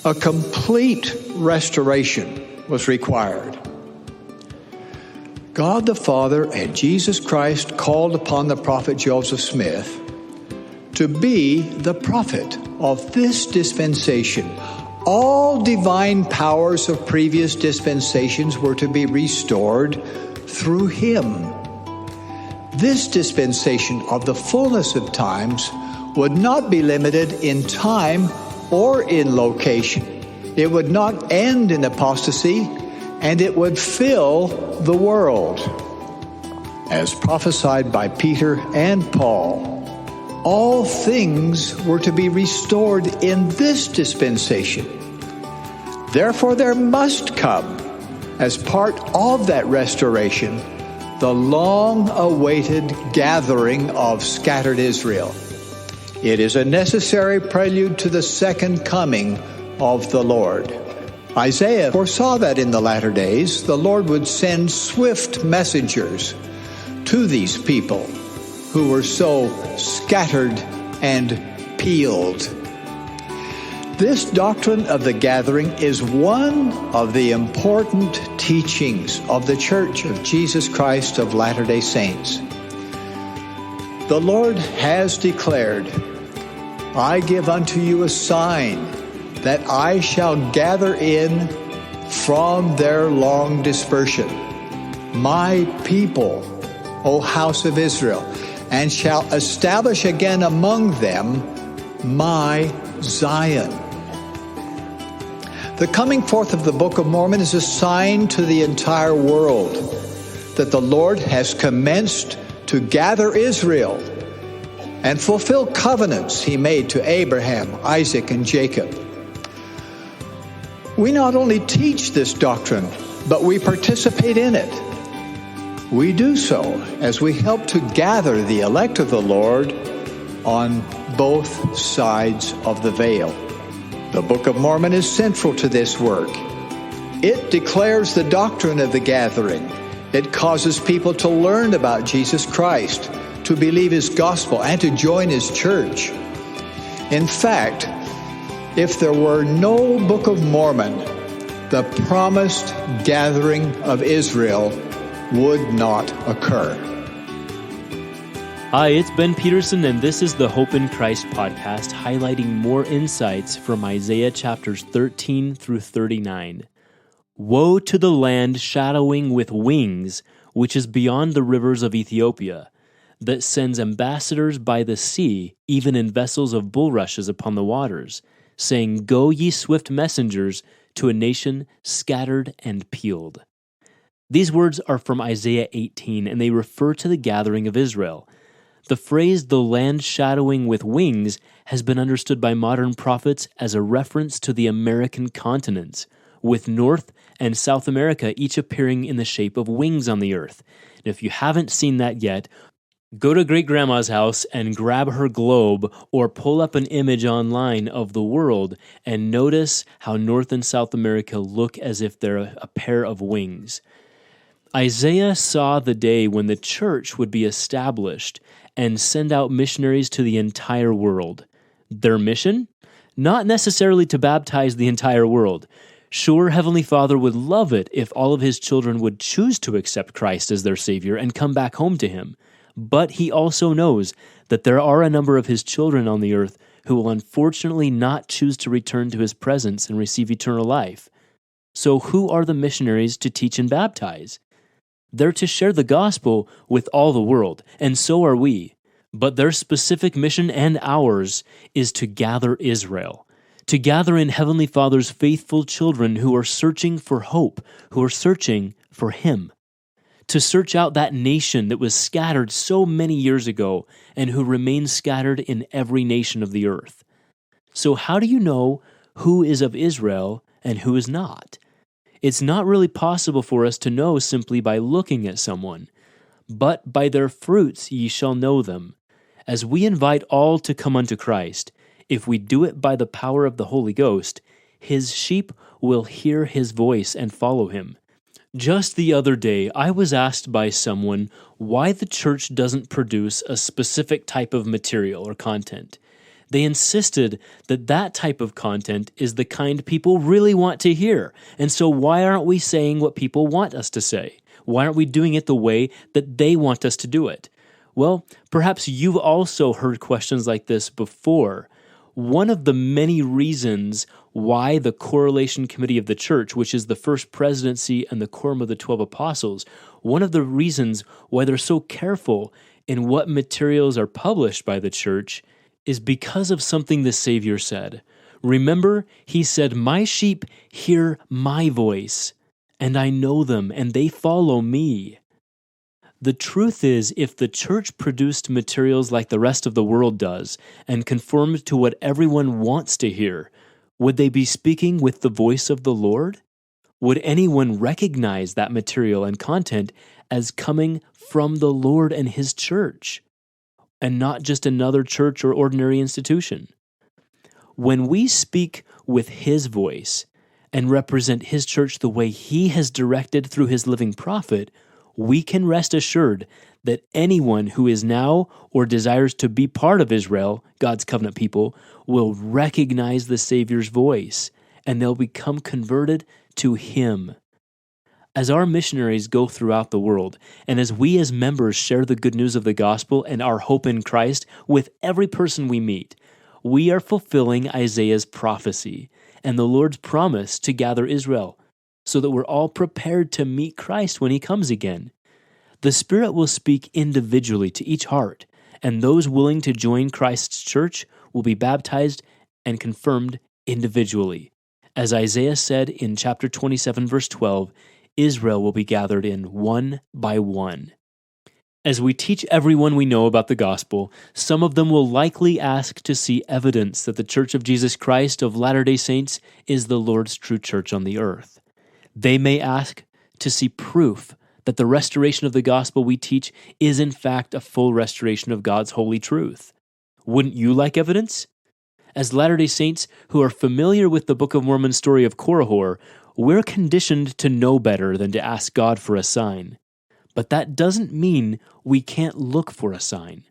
A complete restoration was required. God the Father and Jesus Christ called upon the prophet Joseph Smith to be the prophet of this dispensation. All divine powers of previous dispensations were to be restored through him. This dispensation of the fullness of times would not be limited in time or in location. It would not end in apostasy, and it would fill the world. As prophesied by Peter and Paul, all things were to be restored in this dispensation. Therefore, there must come, as part of that restoration, the long-awaited gathering of scattered Israel. It is a necessary prelude to the second coming of the Lord. Isaiah foresaw that in the latter days the Lord would send swift messengers to these people who were so scattered and peeled. This doctrine of the gathering is one of the important teachings of the Church of Jesus Christ of Latter-day Saints. The Lord has declared, "I give unto you a sign, that I shall gather in from their long dispersion my people, O house of Israel, and shall establish again among them my Zion." The coming forth of the Book of Mormon is a sign to the entire world that the Lord has commenced to gather Israel and fulfill covenants he made to Abraham, Isaac, and Jacob. We not only teach this doctrine, but we participate in it. We do so as we help to gather the elect of the Lord on both sides of the veil. The Book of Mormon is central to this work. It declares the doctrine of the gathering. It causes people to learn about Jesus Christ, to believe his gospel, and to join his church. In fact, if there were no Book of Mormon, the promised gathering of Israel would not occur. Hi, it's Ben Peterson, and this is the Hope in Christ podcast, highlighting more insights from Isaiah chapters 13 through 39. Woe to the land shadowing with wings, which is beyond the rivers of Ethiopia, that sends ambassadors by the sea, even in vessels of bulrushes upon the waters, saying, "Go ye swift messengers to a nation scattered and peeled." These words are from Isaiah 18, and they refer to the gathering of Israel. The phrase, "the land shadowing with wings," has been understood by modern prophets as a reference to the American continents, with North and South America each appearing in the shape of wings on the earth. And if you haven't seen that yet, go to Great-Grandma's house and grab her globe, or pull up an image online of the world and notice how North and South America look as if they're a pair of wings. Isaiah saw the day when the church would be established and send out missionaries to the entire world. Their mission? Not necessarily to baptize the entire world. Sure, Heavenly Father would love it if all of his children would choose to accept Christ as their Savior and come back home to him. But he also knows that there are a number of his children on the earth who will unfortunately not choose to return to his presence and receive eternal life. So who are the missionaries to teach and baptize? They're to share the gospel with all the world, and so are we. But their specific mission and ours is to gather Israel, to gather in Heavenly Father's faithful children who are searching for hope, who are searching for Him, to search out that nation that was scattered so many years ago and who remains scattered in every nation of the earth. So how do you know who is of Israel and who is not? It's not really possible for us to know simply by looking at someone, but by their fruits ye shall know them. As we invite all to come unto Christ, if we do it by the power of the Holy Ghost, His sheep will hear His voice and follow Him. Just the other day, I was asked by someone why the church doesn't produce a specific type of material or content. They insisted that that type of content is the kind people really want to hear. And so why aren't we saying what people want us to say? Why aren't we doing it the way that they want us to do it? Well, perhaps you've also heard questions like this before. One of the many reasons why the Correlation Committee of the Church, which is the first presidency and the quorum of the 12 apostles, one of the reasons why they're so careful in what materials are published by the church is because of something the Savior said. Remember, he said, "My sheep hear my voice, and I know them, and they follow me." The truth is, if the church produced materials like the rest of the world does and conformed to what everyone wants to hear, would they be speaking with the voice of the Lord? Would anyone recognize that material and content as coming from the Lord and His church, and not just another church or ordinary institution? When we speak with His voice and represent His church the way He has directed through His living prophet, we can rest assured that anyone who is now or desires to be part of Israel, God's covenant people, will recognize the Savior's voice, and they'll become converted to Him. As our missionaries go throughout the world, and as we as members share the good news of the gospel and our hope in Christ with every person we meet, we are fulfilling Isaiah's prophecy and the Lord's promise to gather Israel, so that we're all prepared to meet Christ when He comes again. The Spirit will speak individually to each heart, and those willing to join Christ's church will be baptized and confirmed individually. As Isaiah said in chapter 27, verse 12, Israel will be gathered in one by one. As we teach everyone we know about the gospel, some of them will likely ask to see evidence that the Church of Jesus Christ of Latter-day Saints is the Lord's true church on the earth. They may ask to see proof that the restoration of the gospel we teach is in fact a full restoration of God's holy truth. Wouldn't you like evidence? As Latter-day Saints who are familiar with the Book of Mormon story of Korihor, we're conditioned to know better than to ask God for a sign. But that doesn't mean we can't look for a sign.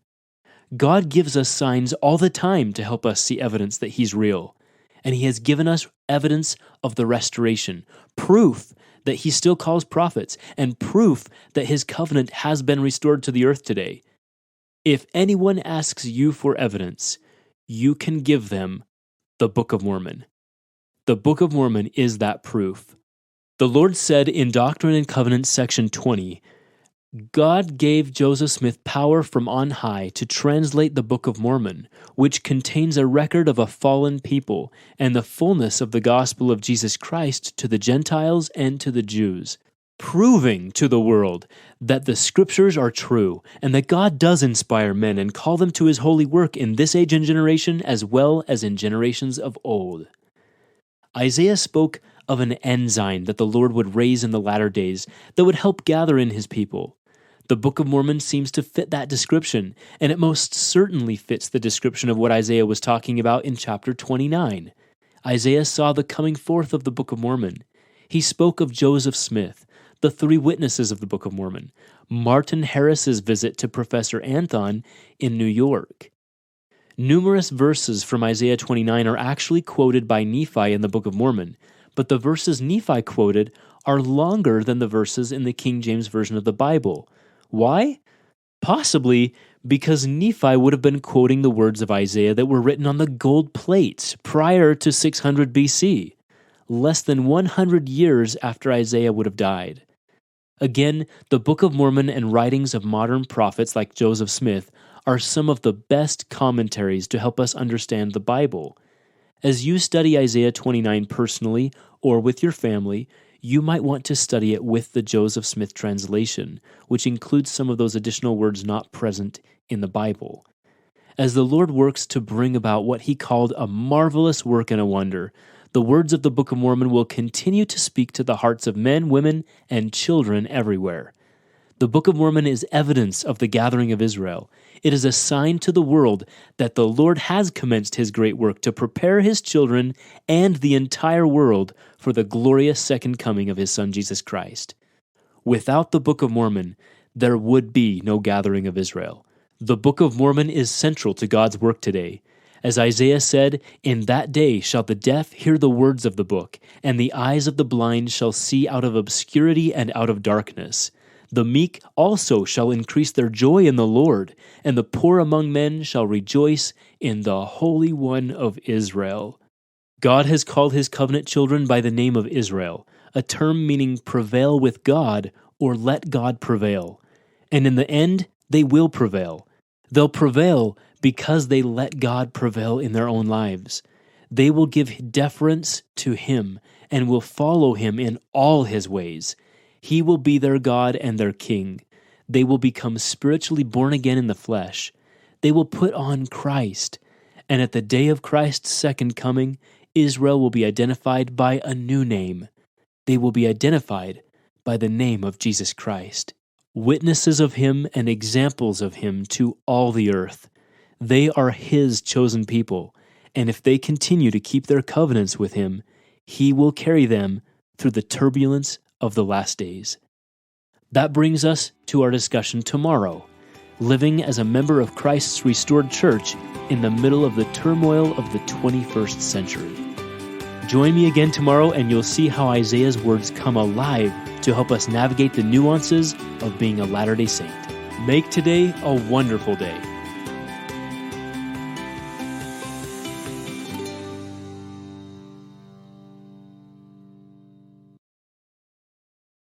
God gives us signs all the time to help us see evidence that He's real. And He has given us evidence of the restoration, proof that He still calls prophets, and proof that His covenant has been restored to the earth today. If anyone asks you for evidence, you can give them the Book of Mormon. The Book of Mormon is that proof. The Lord said in Doctrine and Covenants section 20, God gave Joseph Smith power from on high to translate the Book of Mormon, which contains a record of a fallen people and the fullness of the gospel of Jesus Christ to the Gentiles and to the Jews, proving to the world that the Scriptures are true and that God does inspire men and call them to His holy work in this age and generation as well as in generations of old. Isaiah spoke of an ensign that the Lord would raise in the latter days that would help gather in His people. The Book of Mormon seems to fit that description, and it most certainly fits the description of what Isaiah was talking about in chapter 29. Isaiah saw the coming forth of the Book of Mormon. He spoke of Joseph Smith, the three witnesses of the Book of Mormon, Martin Harris's visit to Professor Anthon in New York. Numerous verses from Isaiah 29 are actually quoted by Nephi in the Book of Mormon, but the verses Nephi quoted are longer than the verses in the King James Version of the Bible. Why? Possibly because Nephi would have been quoting the words of Isaiah that were written on the gold plates prior to 600 BC, less than 100 years after Isaiah would have died. Again, the Book of Mormon and writings of modern prophets like Joseph Smith are some of the best commentaries to help us understand the Bible. As you study Isaiah 29 personally or with your family, you might want to study it with the Joseph Smith translation, which includes some of those additional words not present in the Bible. As the Lord works to bring about what He called a marvelous work and a wonder, the words of the Book of Mormon will continue to speak to the hearts of men, women, and children everywhere. The Book of Mormon is evidence of the gathering of Israel. It is a sign to the world that the Lord has commenced His great work to prepare His children and the entire world for the glorious second coming of His Son, Jesus Christ. Without the Book of Mormon, there would be no gathering of Israel. The Book of Mormon is central to God's work today. As Isaiah said, "In that day shall the deaf hear the words of the book, and the eyes of the blind shall see out of obscurity and out of darkness. The meek also shall increase their joy in the Lord, and the poor among men shall rejoice in the Holy One of Israel." God has called his covenant children by the name of Israel, a term meaning prevail with God or let God prevail. And in the end, they will prevail. They'll prevail because they let God prevail in their own lives. They will give deference to him and will follow him in all his ways. He will be their God and their king. They will become spiritually born again in the flesh. They will put on Christ. And at the day of Christ's second coming, Israel will be identified by a new name. They will be identified by the name of Jesus Christ. Witnesses of him and examples of him to all the earth. They are his chosen people, and if they continue to keep their covenants with him, he will carry them through the turbulence of the last days. That brings us to our discussion tomorrow, living as a member of Christ's restored church in the middle of the turmoil of the 21st century. Join me again tomorrow and you'll see how Isaiah's words come alive to help us navigate the nuances of being a Latter-day Saint. Make today a wonderful day.